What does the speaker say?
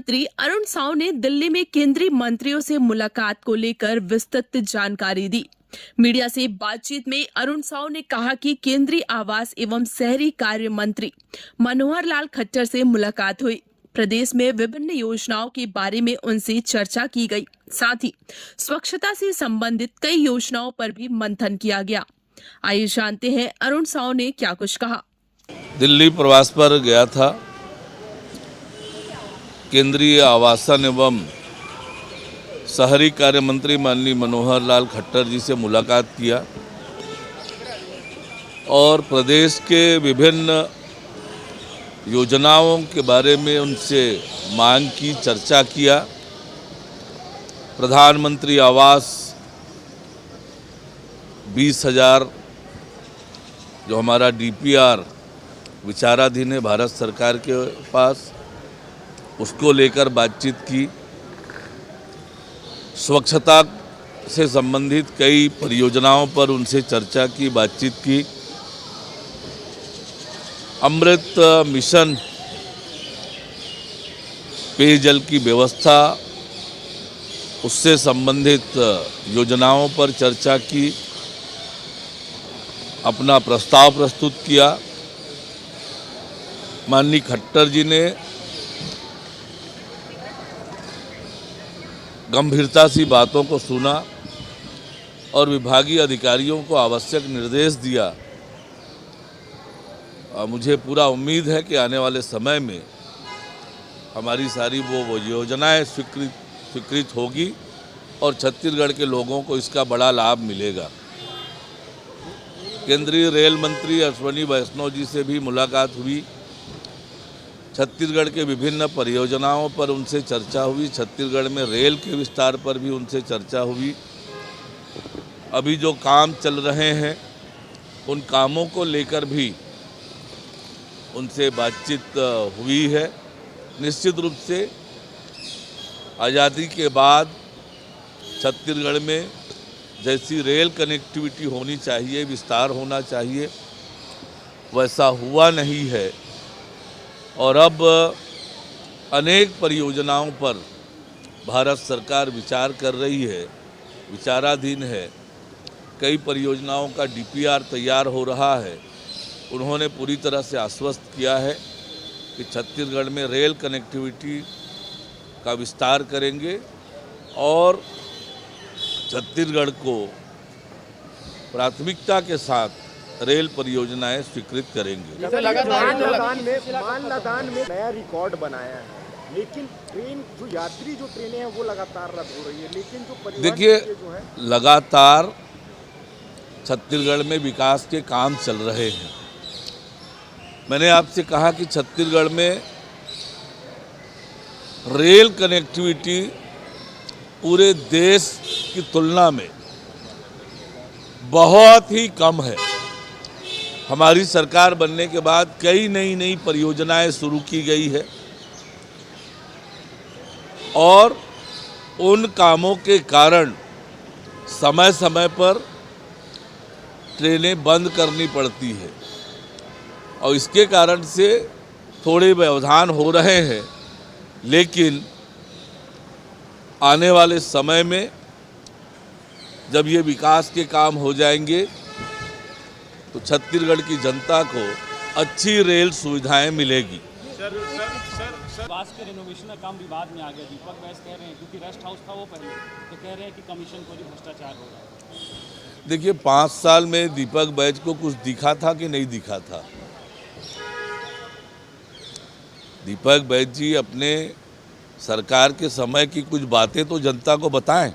मंत्री अरुण साव ने दिल्ली में केंद्रीय मंत्रियों से मुलाकात को लेकर विस्तृत जानकारी दी। मीडिया से बातचीत में अरुण साव ने कहा कि केंद्रीय आवास एवं शहरी कार्य मंत्री मनोहर लाल खट्टर से मुलाकात हुई। प्रदेश में विभिन्न योजनाओं के बारे में उनसे चर्चा की गई। साथ ही स्वच्छता से संबंधित कई योजनाओं पर भी मंथन किया गया। आइए जानते हैं अरुण साव ने क्या कुछ कहा। दिल्ली प्रवास पर गया था। केंद्रीय आवासन एवं शहरी कार्य मंत्री माननीय मनोहर लाल खट्टर जी से मुलाकात किया और प्रदेश के विभिन्न योजनाओं के बारे में उनसे मांग की, चर्चा किया। प्रधानमंत्री आवास 20,000 जो हमारा डीपीआर विचाराधीन है भारत सरकार के पास, उसको लेकर बातचीत की। स्वच्छता से संबंधित कई परियोजनाओं पर उनसे चर्चा की, बातचीत की। अमृत मिशन पेयजल की व्यवस्था, उससे संबंधित योजनाओं पर चर्चा की, अपना प्रस्ताव प्रस्तुत किया। माननीय खट्टर जी ने गंभीरता सी बातों को सुना और विभागीय अधिकारियों को आवश्यक निर्देश दिया। मुझे पूरा उम्मीद है कि आने वाले समय में हमारी सारी वो योजनाएं स्वीकृत होगी और छत्तीसगढ़ के लोगों को इसका बड़ा लाभ मिलेगा। केंद्रीय रेल मंत्री अश्विनी वैष्णव जी से भी मुलाकात हुई। छत्तीसगढ़ के विभिन्न परियोजनाओं पर उनसे चर्चा हुई। छत्तीसगढ़ में रेल के विस्तार पर भी उनसे चर्चा हुई। अभी जो काम चल रहे हैं उन कामों को लेकर भी उनसे बातचीत हुई है। निश्चित रूप से आज़ादी के बाद छत्तीसगढ़ में जैसी रेल कनेक्टिविटी होनी चाहिए, विस्तार होना चाहिए, वैसा हुआ नहीं है और अब अनेक परियोजनाओं पर भारत सरकार विचार कर रही है, विचाराधीन है। कई परियोजनाओं का डीपीआर तैयार हो रहा है। उन्होंने पूरी तरह से आश्वस्त किया है कि छत्तीसगढ़ में रेल कनेक्टिविटी का विस्तार करेंगे और छत्तीसगढ़ को प्राथमिकता के साथ रेल परियोजनाएं स्वीकृत करेंगे। लदान में नया रिकॉर्ड बनाया है, लेकिन यात्री जो ट्रेनें हैं वो लगातार रद्द हो रही है, लेकिन जो देखिए, लगातार छत्तीसगढ़ में विकास के काम चल रहे हैं। मैंने आपसे कहा कि छत्तीसगढ़ में रेल कनेक्टिविटी पूरे देश की तुलना में बहुत ही कम है। हमारी सरकार बनने के बाद कई नई परियोजनाएं शुरू की गई है और उन कामों के कारण समय समय पर ट्रेनें बंद करनी पड़ती है और इसके कारण से थोड़े व्यवधान हो रहे हैं। लेकिन आने वाले समय में जब ये विकास के काम हो जाएंगे तो छत्तीसगढ़ की जनता को अच्छी रेल सुविधाएं मिलेगी। सर आवास के रेनोवेशन का काम विवाद में आ गया। दीपक बैज कह रहे हैं, क्योंकि रेस्ट हाउस था वो पहले, तो कह रहे हैं कि कमीशन को भी भ्रष्टाचार हो रहा है। देखिए, 5 साल में दीपक बैज को कुछ दिखा था कि नहीं दिखा था? दीपक बैज जी अपने सरकार के समय की कुछ बातें तो जनता को बताएं।